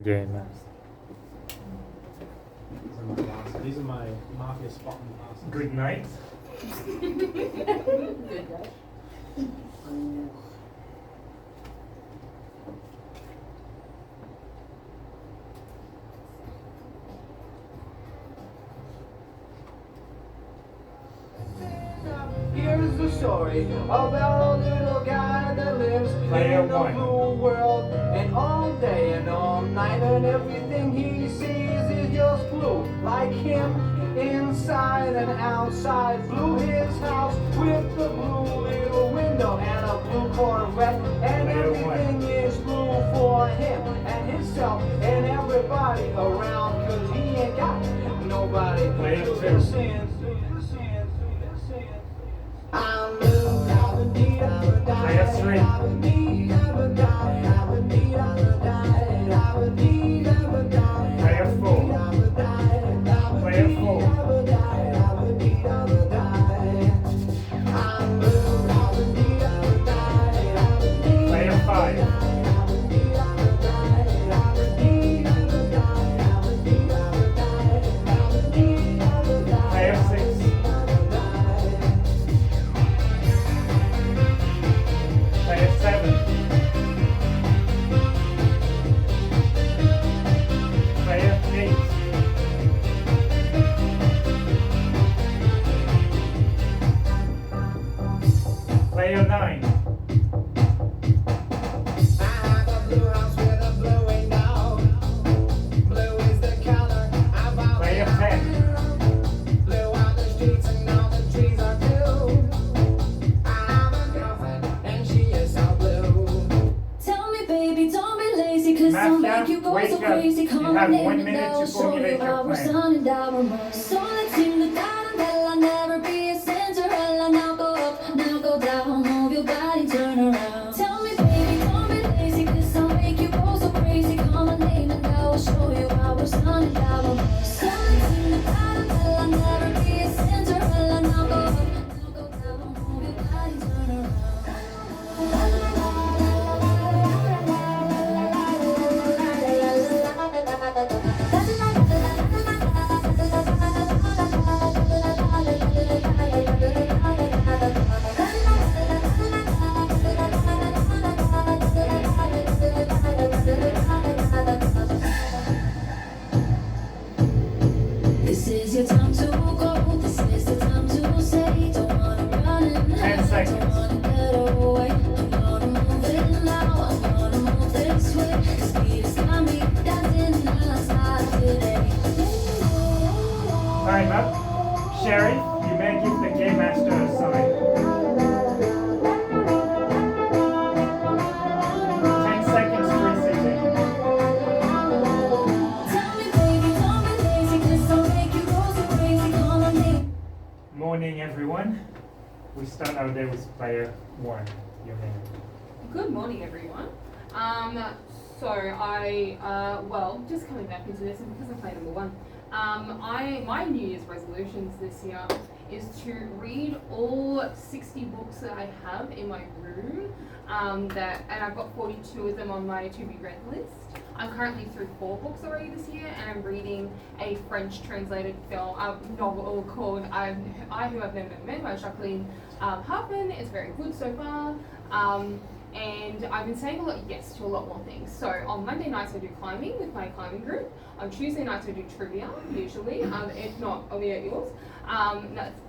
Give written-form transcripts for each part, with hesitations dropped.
Game. These are my mafia spotting passes. Good night. Good day. Here's the story about a little guy that lives Player in a one. blue world. And all day and all night, and everything he sees is just blue. Like him, inside and outside. Blue his house with the blue little window and a blue Corvette. And Player one. everything is blue for him and himself and everybody around. Cause he ain't got nobody Player to two. listen. I'm blue, Player three. Player four. Player four. Player five. Player six. Player seven. Player eight. Player nine. Player 10. Tell me, baby, don't be lazy, cause I'll make you go wake so up. crazy. You Come have on in 1 and minute I will to show formulate you your how we're plan. sunning down our So let's sing the I'll never be a Cinderella. Now go up, now go down, move your body, turn around. Tell me, baby, don't be lazy, cause I'll make you go so crazy. Come on in and I will show you how we're sunning down our So let's sing the I'll never be a Cinderella. Now go up, now go down, move your body, turn around. This is your time to go. This is the time to say. Don't wanna run it 10 now. seconds. Don't wanna get away. I'm gonna move it now. I'm gonna move this way. The speed is got me dancing outside today. Time up. Sherry, you may give the game master a sign. 10 seconds resetting. Tell me, baby, don't be lazy, 'cause I'll make you go so crazy. Come on in. Morning, everyone. We start our day with player one. Your name. Good morning, everyone. Just coming back into this, and because I play number one, my New Year's resolutions this year is to read all 60 books that I have in my room. And I've got 42 of them on my to be read list. I'm currently through 4 books already this year, and I'm reading a French translated novel called I Who Have Never Met by Jacqueline Harpin. It's very good so far. And I've been saying yes to a lot more things. So on Monday nights I do climbing with my climbing group. On Tuesday nights I do trivia, usually. If not, I'll be at yours.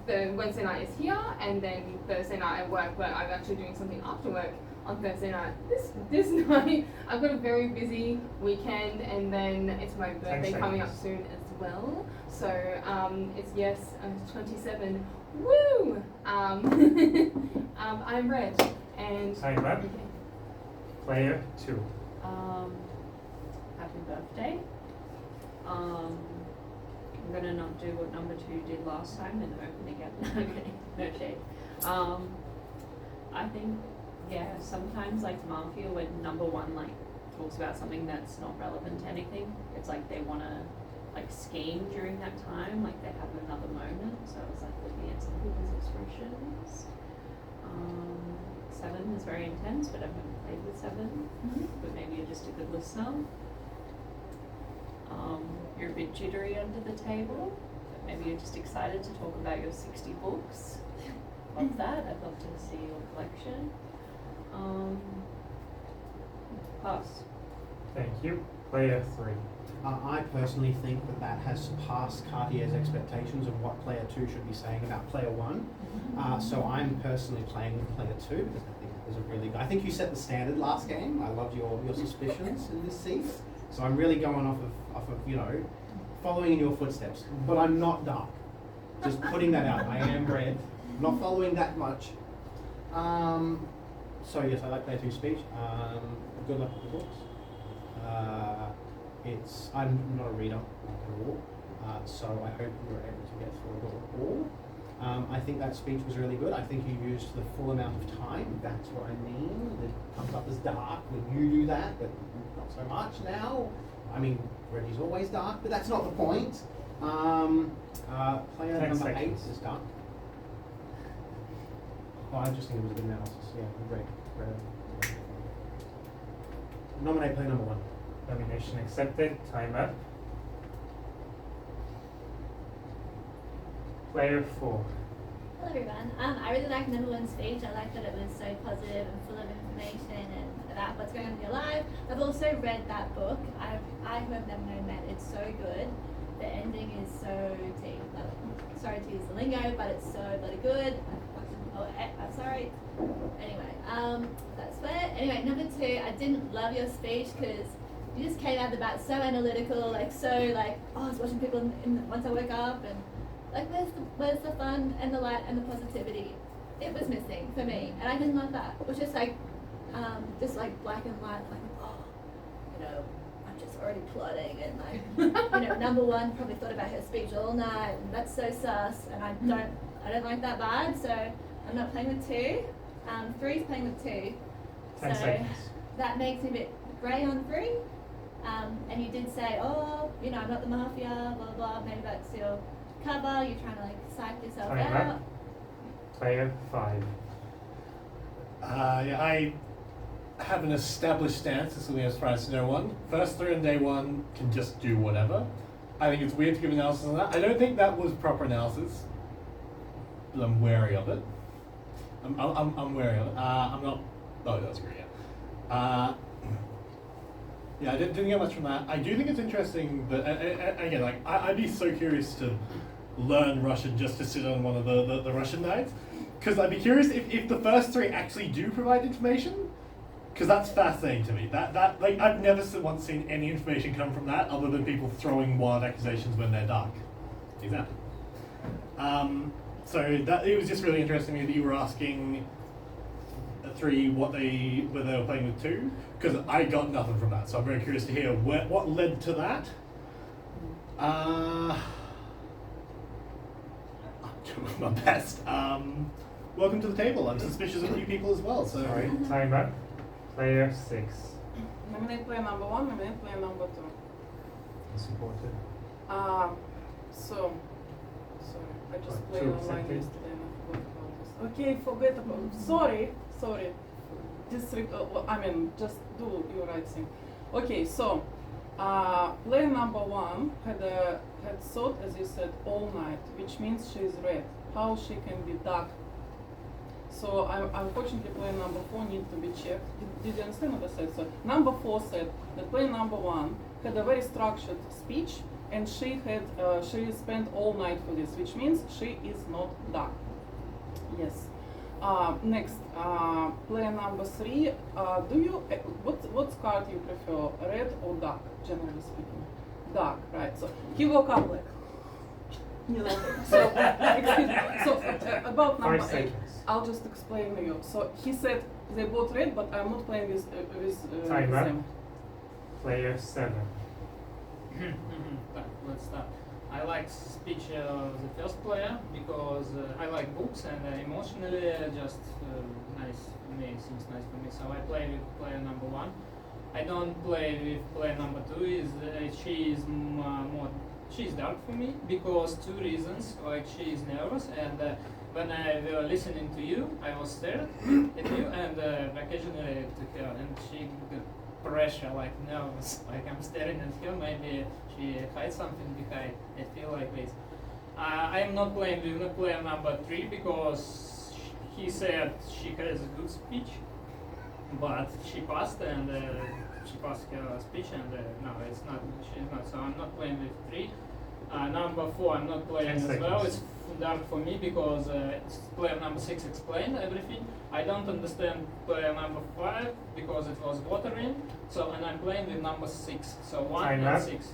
The Wednesday night is here, and then Thursday night I work, but I'm actually doing something after work on Thursday night. This night, I've got a very busy weekend, and then it's my birthday coming up soon as well. So it's 27. Woo! I'm red. And Time up. Player two. Happy birthday. I'm gonna not do what number 2 did last time and open again. Okay, no shade. I think, sometimes like Mafia, when number 1 like talks about something that's not relevant to anything, it's like they wanna like scheme during that time, like they have another moment. So I was like looking at some people's expressions. 7 is very intense, but I've never played with 7. But maybe you're just a good listener. jittery under the table. But maybe you're just excited to talk about your 60 books. Love that. I'd love to see your collection. Pass. Thank you. Player 3. I personally think that has surpassed Cartier's expectations of what player 2 should be saying about player 1. So I'm personally playing with player 2 because I think it was a really good. I think you set the standard last game. I loved your suspicions in this seat. So I'm really going off of following in your footsteps. But I'm not dark. Just putting that out. I am red. Not following that much. So yes, I like player 2's speech. Good luck with the books. I'm not a reader at all, so I hope you were able to get through it all. I think that speech was really good. I think you used the full amount of time. That's what I mean. It comes up as dark when you do that, but not so much now. I mean, Reggie's always dark, but that's not the point. Player 10 number 8 seconds. is dark. Oh, I just think it was a good analysis. Yeah, great. Nominate player number 1. Nomination accepted. Time up. Player 4. Hello everyone. I really liked number 1's speech. I liked that it was so positive and full of information and about what's going on in your life. I've also read that book. I who have never known Matt. It's so good. The ending is so deep. Sorry to use the lingo, but it's so bloody good. I'm sorry. Anyway, that's fair. Anyway, number 2, I didn't love your speech because you just came out of the bat so analytical, oh, I was watching people once I woke up and where's the fun and the light and the positivity? It was missing for me, and I didn't love that. It was just black and white, I'm just already plotting and number 1 probably thought about her speech all night, and that's so sus, and I don't like that vibe, so I'm not playing with 2. 3's playing with 2. 10 seconds. That makes me a bit grey on 3. And you did say, I'm not the mafia, blah, blah, blah. Maybe that's your cover. You're trying to psych yourself Time out. up. Player 5. I have an established stance, as something as far as no one. First 3 on day 1 can just do whatever. I think it's weird to give analysis on that. I don't think that was proper analysis, but I'm wary of it. I'm wary of it. I'm not. Oh, that's great. Yeah, I didn't get much from that. I do think it's interesting that, again, I'd be so curious to learn Russian just to sit on one of the Russian nights, because I'd be curious if the first 3 actually do provide information, because that's fascinating to me. That I've never once seen any information come from that other than people throwing wild accusations when they're dark. Exactly. So it was just really interesting to me that you were asking 3 whether they were playing with 2, because I got nothing from that. So I'm very curious to hear what led to that. I'm doing my best. Welcome to the table. I'm suspicious of you people as well. So Sorry. Time up. Player 6. Nominate player number 1, nominate player number 2. It's important. Sorry, I just played 2 online seconds. yesterday and I forgot about this. Okay, forget about it. Sorry. Just do your right thing. Okay, so player number 1 had thought, as you said, all night, which means she is red. How she can be dark? So unfortunately, player number 4 needs to be checked. Did you understand what I said? So number 4 said that player number 1 had a very structured speech, and she spent all night for this, which means she is not dark. Yes. Next, player number 3. What card you prefer, red or dark? Generally speaking, dark, right? So he woke up like. So, excuse me. So about number 5 8, seconds. I'll just explain to you. So he said they both red, but I'm not playing with Time up. them. Player 7. Let's start. I like speech of the first player because I like books and emotionally nice for me, seems nice for me. So I play with player number 1. I don't play with player number 2. She's dark for me because 2 reasons. Like she is nervous, and when I were listening to you, I was stared at you and occasionally to her, and she pressure, like nervous, like I'm staring at her. Maybe she hides something behind. I feel like this. I am not playing with player number 3 because he said she has a good speech, but she passed and she passed her speech and no, it's not. She's not. So I'm not playing with 3. Number 4, I'm not playing 10 as well. seconds. It's dark for me because player number 6 explained everything. I don't understand player number 5 because it was watering. So and I'm playing with number 6. So 1 Time and up. 6.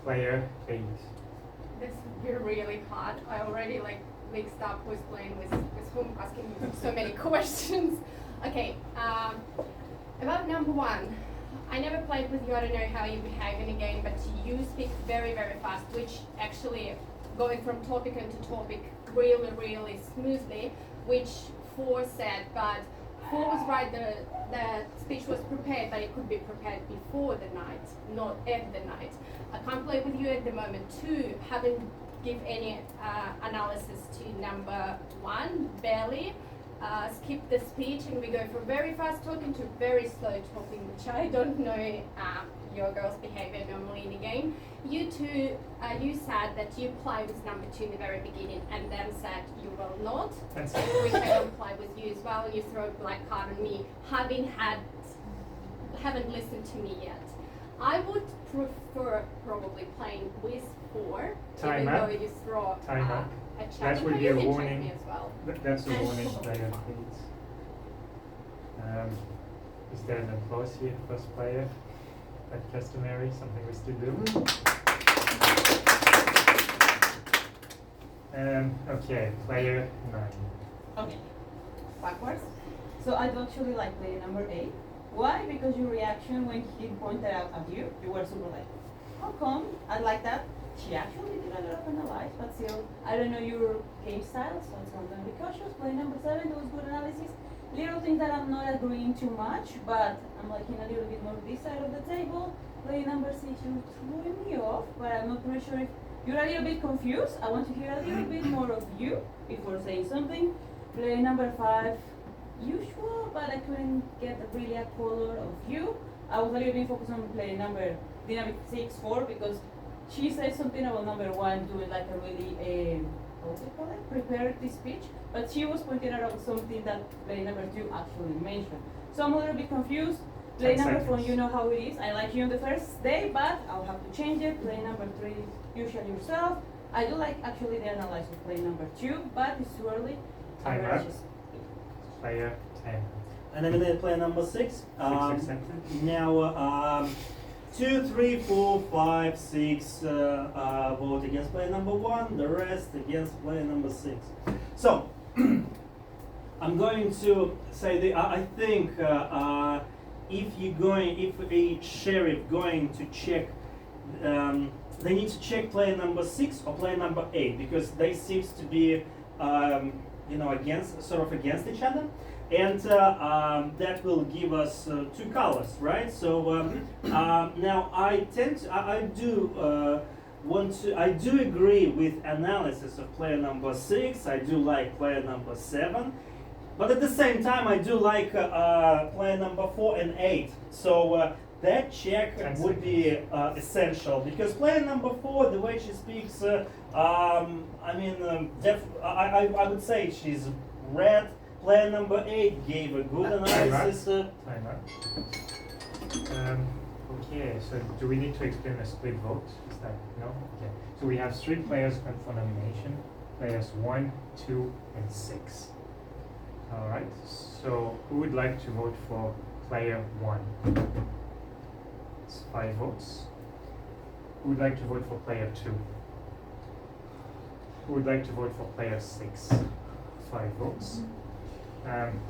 Player 8. This is really hard. I already like mixed up who's playing with whom, asking so many questions. Okay, about number 1. I never played with you, I don't know how you behave in a game, but you speak very, very fast, which actually going from topic into topic really, really smoothly, which 4 said, but 4 was right, the speech was prepared, but it could be prepared before the night, not at the night. I can't play with you at the moment. 2, haven't give any analysis to number 1, barely. Skip the speech and we go from very fast talking to very slow talking, which I don't know your girl's behavior normally in a game. You 2, you said that you play with number 2 in the very beginning and then said you will not, 10 seconds. which I don't play with you as well. You throw a black card on me, haven't listened to me yet. I would prefer probably playing with 4, Time even up. though you throw Time up. a check. That would Okay, be you a can check warning. me as well. That's a warning, player 8. Is there an applause here, first player? Like customary, something we still do? Okay, player 9. Okay. Backwards. So I do actually like player number 8. Why? Because your reaction when he pointed out at you, you were super like, how come? I like that. She actually did a lot of analyze, but still, I don't know your game style, so it's not going to be cautious. Player number 7, there was good analysis. Little things that I'm not agreeing too much, but I'm liking a little bit more this side of the table. Player number 6, you're throwing me off, but I'm not pretty sure if you're a little bit confused. I want to hear a little bit more of you before saying something. Player number 5, usual, but I couldn't get really a color of you. I was a little bit focused on player number dynamic 6, 4, because she said something about number 1 doing like a really, what do you call it? Prepared this speech, but she was pointing out something that player number 2 actually mentioned. So I'm a little bit confused. Player 10 number 4, seconds. you know how it is. I like you on the first day, but I'll have to change it. Player number 3, usually yourself. I do like actually the analysis of player number 2, but it's too early. Time I'd rather up. just- Player 10. And eliminate player number 6. 6 accepted. Now, 2, 3, 4, 5, 6 vote against player number 1, the rest against player number 6. So, I'm going to say I think if a sheriff going to check, they need to check player number 6 or player number 8 because they seems to be, against each other. And that will give us 2 colors, right? So now I do agree with analysis of player number 6. I do like player number 7, but at the same time I do like player number 4 and 8. So that check 10 would be essential because player number 4, the way she speaks, I would say she's red. Player number 8 gave a good analysis. Time up. Okay, so do we need to explain the split vote? Is that no? Okay. So we have 3 players for nomination. Players 1, 2, and 6. All right. So who would like to vote for player 1? It's 5 votes. Who would like to vote for player 2? Who would like to vote for player 6? 5 votes.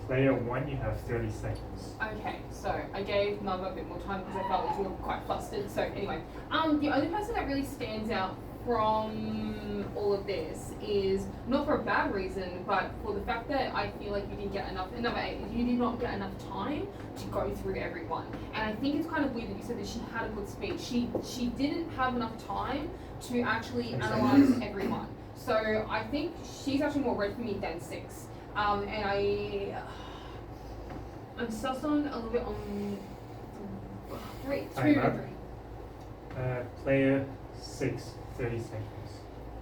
Player 1, you have 30 seconds. Okay, so I gave Nova a bit more time because I felt like you were quite flustered. So anyway, the only person that really stands out from all of this is not for a bad reason, but for the fact that I feel like you didn't get enough. Number 8, you did not get enough time to go through everyone, and I think it's kind of weird that you said that she had a good speech. She didn't have enough time to actually analyze everyone. So I think she's actually more red for me than 6. And I'm sus on a little bit on 3, 2, Time up. 3. Player 6, 30 seconds.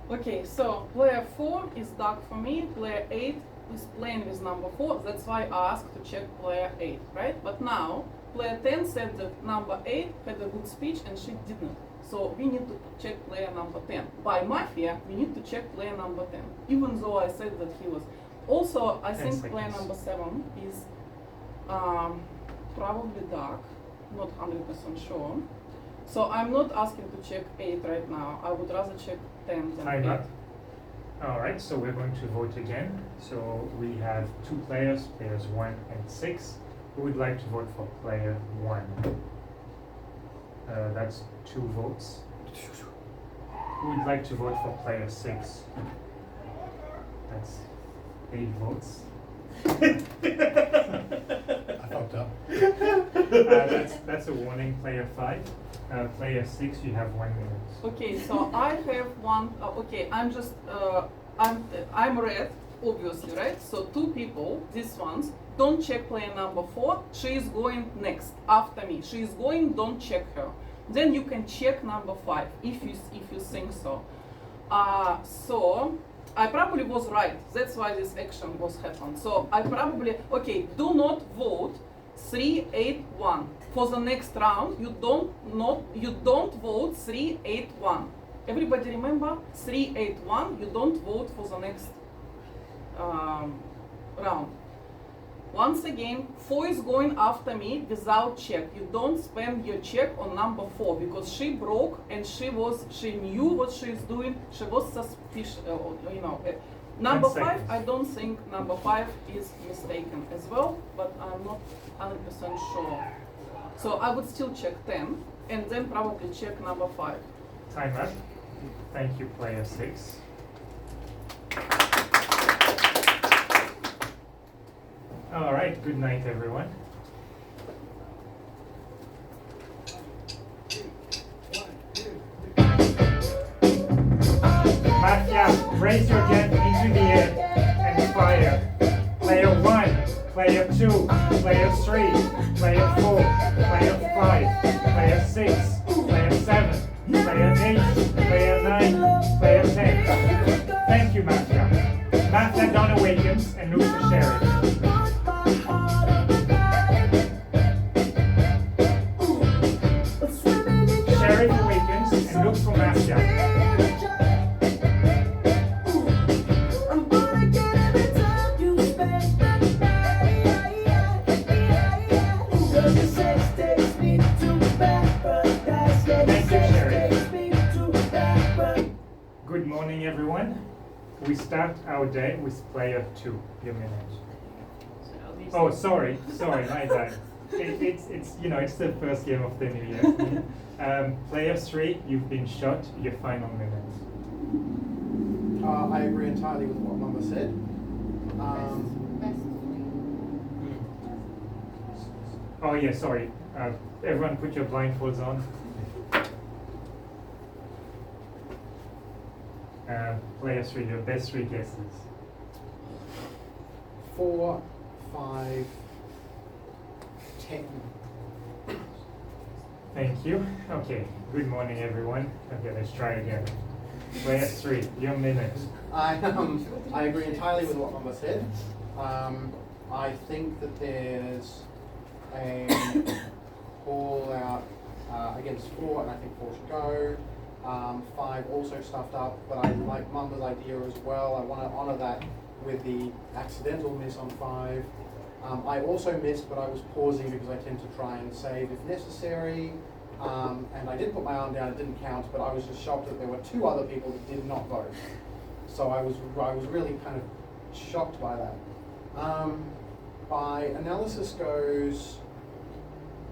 Okay, so player 4 is dark for me, player 8 is playing with number 4, that's why I asked to check player 8, right? But now, player 10 said that number 8 had a good speech and she didn't. So we need to check player number 10. By mafia, we need to check player number 10, even though I said that he was. Also, I 10 think player seconds. number 7 is probably dark, not 100% sure. So I'm not asking to check 8 right now. I would rather check 10 than 8. Time up. Alright, so we're going to vote again. So we have 2 players, players 1 and 6. Who would like to vote for player 1? That's 2 votes. Who would like to vote for player 6? That's 8 votes. I fucked up. That's a warning, player 5. Player 6, you have 1 minute. Okay, so I have one. Okay, I'm just I'm red, obviously, right? So 2 people, these ones, don't check player number 4. She is going next after me. She is going. Don't check her. Then you can check number 5 if you think so. So I probably was right. That's why this action was happened. So I probably do not vote 3, 8, 1 for the next round. You don't vote 3, 8, 1. Everybody remember 3, 8, 1. You don't vote for the next round. Once again, 4 is going after me without check. You don't spend your check on number 4 because she broke and she knew what she is doing. She was suspicious, Number 5, seconds. I don't think number 5 is mistaken as well, but I'm not 100% sure. So I would still check 10 and then probably check number 5. Time up. Thank you, player 6. Alright, good night, everyone. Mafia, raise your gun into the air and fire. Player 1, player 2, player 3, player 4, player 5, player 6, player 7, player 8, player 9, player 10. Thank you, Mafia. Mafia Dawn awakens and looks for Sheriff. Sheriff awakens and looks for Mafia. Good morning, everyone. We start our day with player 2. Your minute. Oh, sorry, my bad. It's the first game of the new year. Player 3, you've been shot. Your final minute. I agree entirely with what Mama said. Oh yeah, sorry. Everyone, put your blindfolds on. Player 3, your best 3 guesses. 4, 5, 10. Thank you. Okay. Good morning, everyone. Okay, let's try again. Player 3, your minute. I agree entirely with what Mama said. I think that there's a call out against 4, and I think 4 should go. 5 also stuffed up, but I like Mama's idea as well. I want to honour that with the accidental miss on 5. I also missed, but I was pausing because I tend to try and save if necessary. And I did put my arm down, it didn't count, but I was just shocked that there were 2 other people that did not vote. So I was really kind of shocked by that. By analysis goes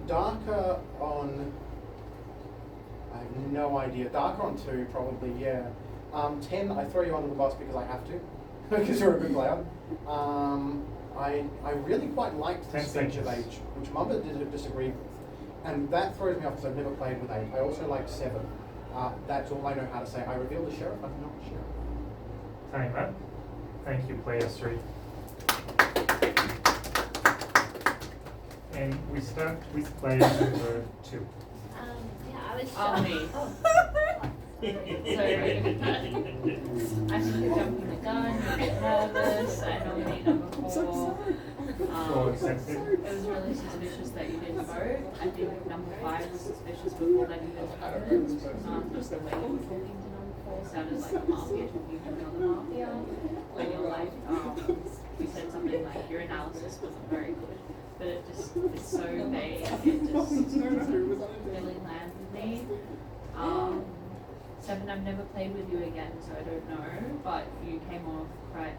darker on, I have no idea, darker on 2 probably, yeah. 10, I throw you under the bus because I have to, because you're a good player. I really quite liked the speech of 8, which Mamba did disagree with. And that throws me off because I've never played with 8. I also like 7. That's all I know how to say. I revealed the sheriff, I'm not the sheriff. Time up. Thank you, player 3. And we start with player number 2. Yeah, I was Oh, shocked. me. I think you're jumping the gun, you're a bit nervous, I nominate number 4. Four accepted. It was really suspicious that you didn't vote. I think number 5 was suspicious before that even happened. Just the way you were talking to number 4 sounded like a mafia talking to another mafia. When you're like, you said something like your analysis wasn't very good, but it just it's so vague. It just doesn't really land with me. 7, I've never played with you again, so I don't know, but you came off quite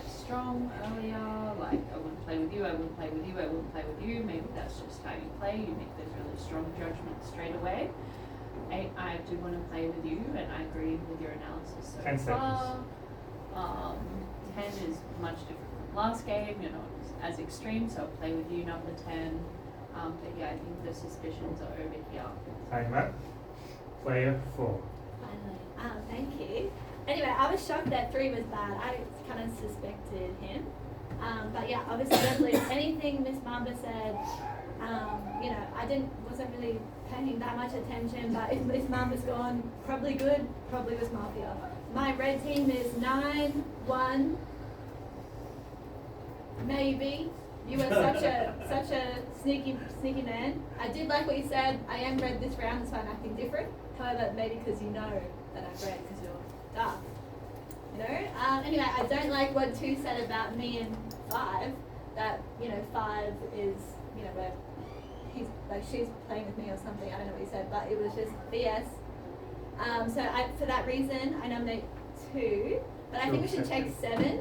strong earlier, like I wouldn't play with you, I wouldn't play with you, I wouldn't play with you. Maybe that's just how you play, you make those really strong judgments straight away. 8, I do want to play with you, and I agree with your analysis so 10 far. 10 is much different from last game, you're not as extreme, so I'll play with you, number 10. But yeah, I think the suspicions are over here. Time up. Player 4. Finally. Thank you. Anyway, I was shocked that 3 was bad. I kind of suspected him. But yeah, obviously, Resolute, anything Miss Mamba said, you know, wasn't really paying that much attention, but if Miss Mamba's gone, probably good, probably was Mafia. My red team is 9, 1, maybe. You were such a sneaky man. I did like what you said. I am red this round, that's why I'm acting different. However, maybe because you know that I'm red because you're dark. You know? Anyway, I don't like what 2 said about me and 5. That, you know, 5 is, you know, where she's playing with me or something. I don't know what he said, but it was just BS. So for that reason, I nominate 2. But I think we should check 7.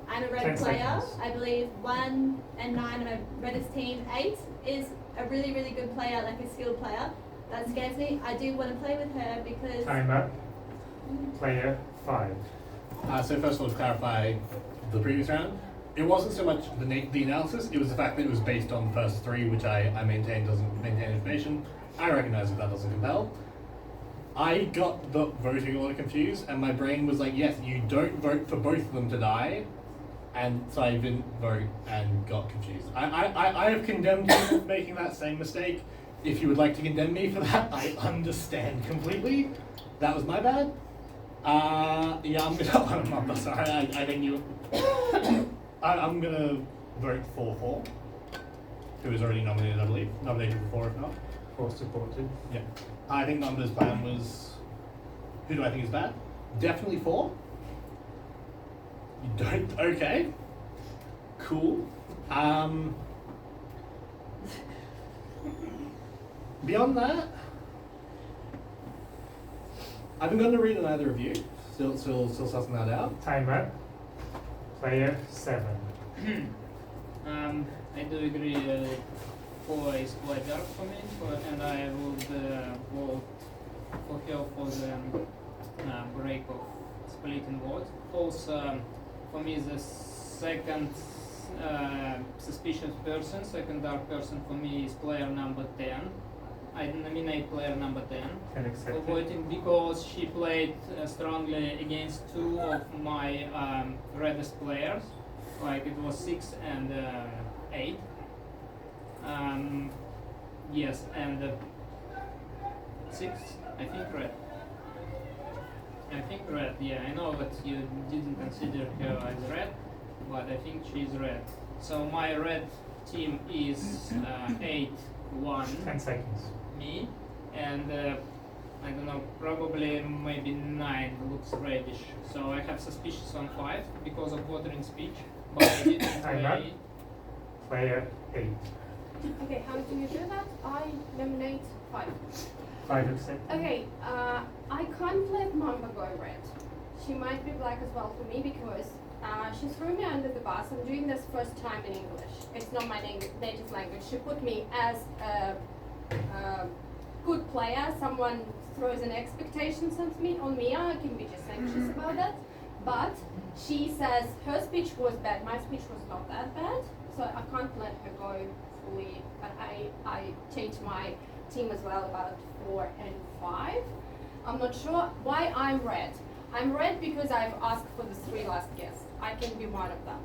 I'm a red 10 player. seconds. I believe 1 and 9 are my reddest team. 8 is a really, really good player, like a skilled player. That scares me. I do want to play with her because... Time up. Player 5. So first of all, to clarify the previous round, it wasn't so much the analysis, it was the fact that it was based on the first 3, which I maintain doesn't maintain information. I recognize that doesn't compel. I got the voting a little confused, and my brain was like, yes, you don't vote for both of them to die, and so I didn't vote and got confused. I have condemned you for making that same mistake. If you would like to condemn me for that, I understand completely. That was my bad. Yeah, I'm gonna. Sorry, I think you. I'm gonna vote for 4, who is already nominated, I believe. Nominated for 4, if not. 4 supported. Yeah. I think Number's plan was. Who do I think is bad? Definitely 4. You don't. Okay. Cool. Beyond that, I haven't gotten to read on either of you. Still sussing that out. Time up. Player 7. I do agree. 4 is quite dark for me, and I would vote for her for the break of splitting vote. Also, for me, the second suspicious person, second dark person for me is player number 10. I nominate player number 10 10 for accepted. voting because she played strongly against 2 of my reddest players, like it was 6 and 8. Yes, and 6, I think red. I think red, yeah, I know that you didn't consider her as red, but I think she's red. So my red team is 8, 1, 10 seconds. me, and I don't know, probably maybe 9 looks reddish. So I have suspicious on 5 because of watering speech, but I didn't Time up. play. Player 8. Okay, how do you do that? I nominate 5. 5 accepted. Okay, I can't let Mamba go red. She might be black as well for me because she threw me under the bus. I'm doing this first time in English. It's not my native language. She put me as a good player. Someone throws an expectation on me. I can be just anxious about that. But she says her speech was bad. My speech was not that bad. So I can't let her go fully. But I changed my team as well about 4 and 5. I'm not sure why I'm red. I'm red because I've asked for the 3 last guests. I can be one of them.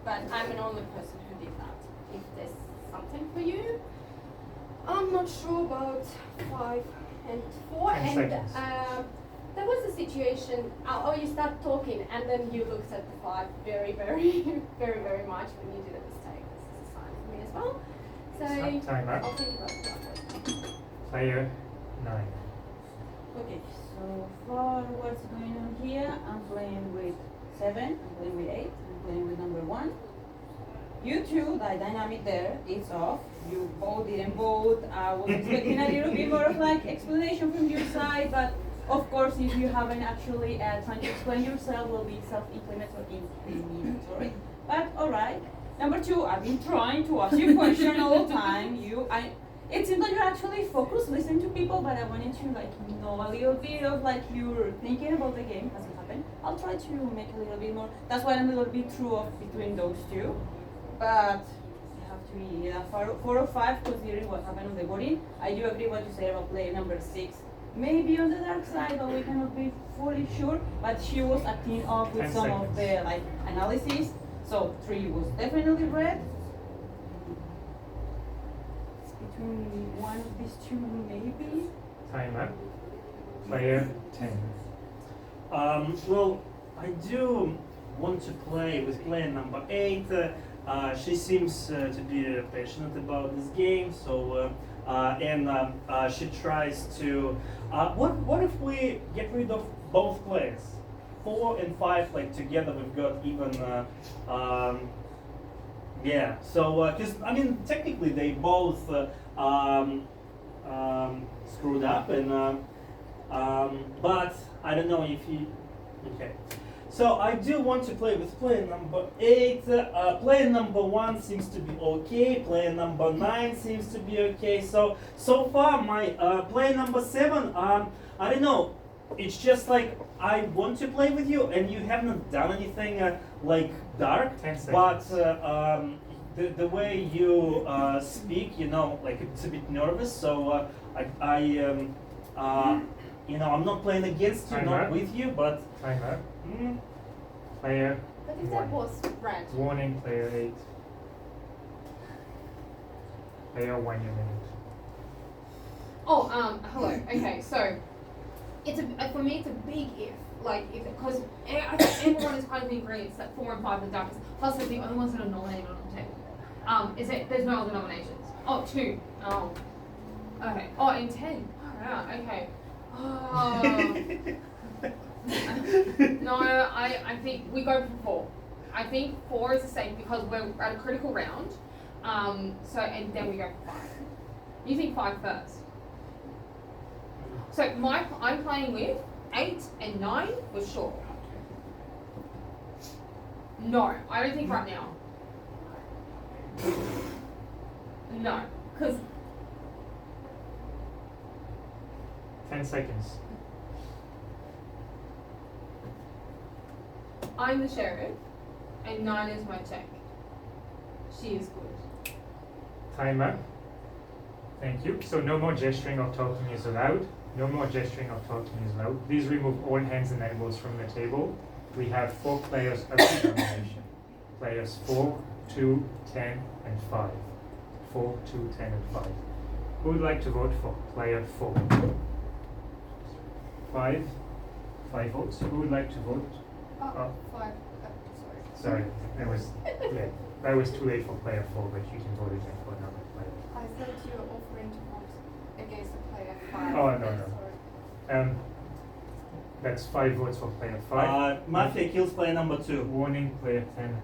But I'm an only person who did that. If this something for you. I'm not sure about 5 and 4, 10 and seconds. there was a situation. Oh, you start talking, and then you looked at the 5 very, very, very, very much when you did a mistake. This is a sign for me as well. So Time up. I'll think about that. Player 9. Okay, so far what's going on here? I'm playing with 7, I'm playing with 8, I'm playing with number 1. You two, the dynamic there is off. You both didn't vote. I was expecting a little bit more of like explanation from your side, but of course, if you haven't actually trying to explain yourself, will be self-implementatory. But alright. Number 2, I've been trying to ask you question all the time. It seems like you're actually focused, listening to people, but I wanted to like know a little bit of like you're thinking about the game, hasn't happened. I'll try to make a little bit more. That's why I'm a little bit true off between those two. But you have to be 4 or 5 considering what happened on the voting. I do agree what you said about player number 6. Maybe on the dark side, but we cannot be fully sure. But she was acting off with 10 some of the like analysis. So 3 was definitely red. It's between one of these two, maybe. Time up. Player 10. Well, I do want to play with player number 8. She seems to be passionate about this game, so she tries to. What if we get rid of both players? 4 and 5, like together, we've got even. Yeah. So, because I mean, technically, they both screwed up, and but I don't know if he. Okay. So I do want to play with player number 8. Player number 1 seems to be okay. Player number 9 seems to be okay. So far my player number 7. I don't know. It's just like I want to play with you, and you haven't done anything like dark. 10 But seconds. the way you speak, you know, like it's a bit nervous. So you know, I'm not playing against you, Time not up. with you, but. Time up. Player But if 1. that was red, Warning, player 8. Player 1, you minute. Oh, hello. Okay, so it's for me it's a big if. Like, because I think everyone is kind of in agreement that 4 and 5 are darkest. Plus, they're the only ones that are nominated on the table. Is it? There's no other nominations. Oh, 2. Oh, okay. Oh, and 10. Oh, right. Okay. Oh. No, I think we go for 4. I think 4 is the same because we're at a critical round. So and then we go for 5. You think 5 first. So I'm playing with 8 and 9 for sure. No, I don't think right now. No, because 10 seconds. I'm the sheriff and 9 is my check. She is good. Time up. Thank you. So no more gesturing or talking is allowed. No more gesturing or talking is allowed. Please remove all hands and elbows from the table. We have 4 players up for nomination. Players 4, 2, 10, and 5. 4, 2, 10, and 5. Who would like to vote for player 4? 5. 5 votes. Who would like to vote? oh, 5. Sorry, that was that was too late for player 4, but you can vote again for another player. I thought you were offering to vote against the player 5. Oh, no. Sorry. That's 5 votes for player 5. Mafia kills player number 2. Warning, player 10.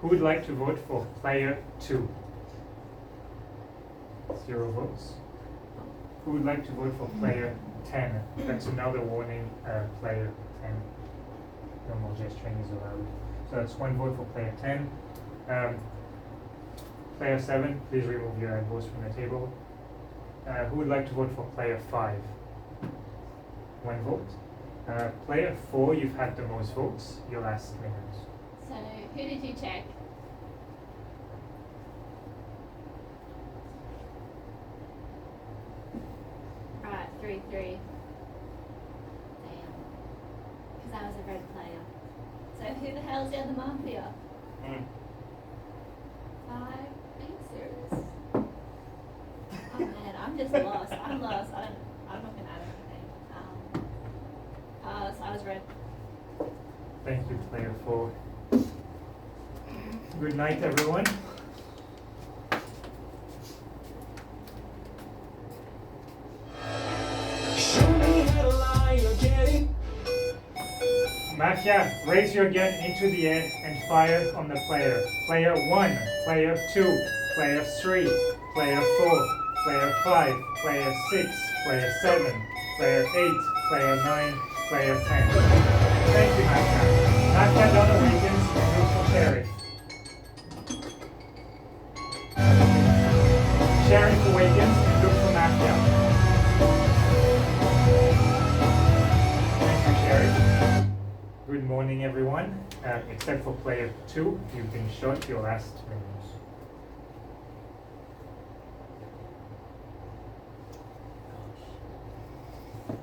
Who would like to vote for player 2? 0 votes. Who would like to vote for player 10? That's another warning, player 10. No more gesturing is allowed. So that's 1 vote for player 10. Player 7, please remove your elbows from the table. Who would like to vote for player 5? 1 vote. Player 4, you've had the most votes. Your last minute. So, who did you check? Alright, 3-3. Damn. Because I was a red player. So who the hell's the other mafia? Are you serious? Oh man, I'm just lost. I'm lost. I'm not gonna add anything. So I was red. Thank you, player 4. Good night, everyone. Show me how to lie, you're getting. Mafia, raise your gun into the air and fire on the player. Player 1, player 2, player 3, player 4, player 5, player 6, player 7, player 8, player 9, player 10. Thank you, Mafia. Mafia don't awakens and goes for Sheriff. Sheriff awakens and looks for Mafia. Thank you, Sheriff. Good morning, everyone. Except for player 2, you've been shot your last minutes.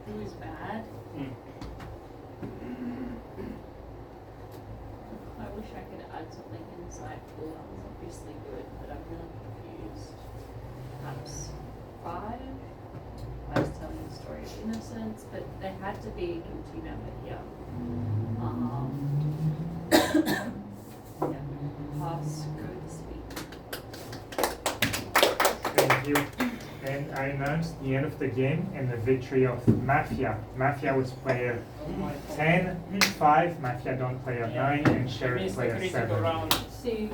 It was bad. I wish I could add something insightful. That was obviously good, but I'm really confused. Perhaps 5? I was telling the story of innocence, but there had to be a guilty member here. Yeah, pass, go to sleep. Thank you. And I announced the end of the game and the victory of Mafia. Mafia was player 10, 5, Mafia Don player 9, and Sheriff Missed the player critical 7. round. See.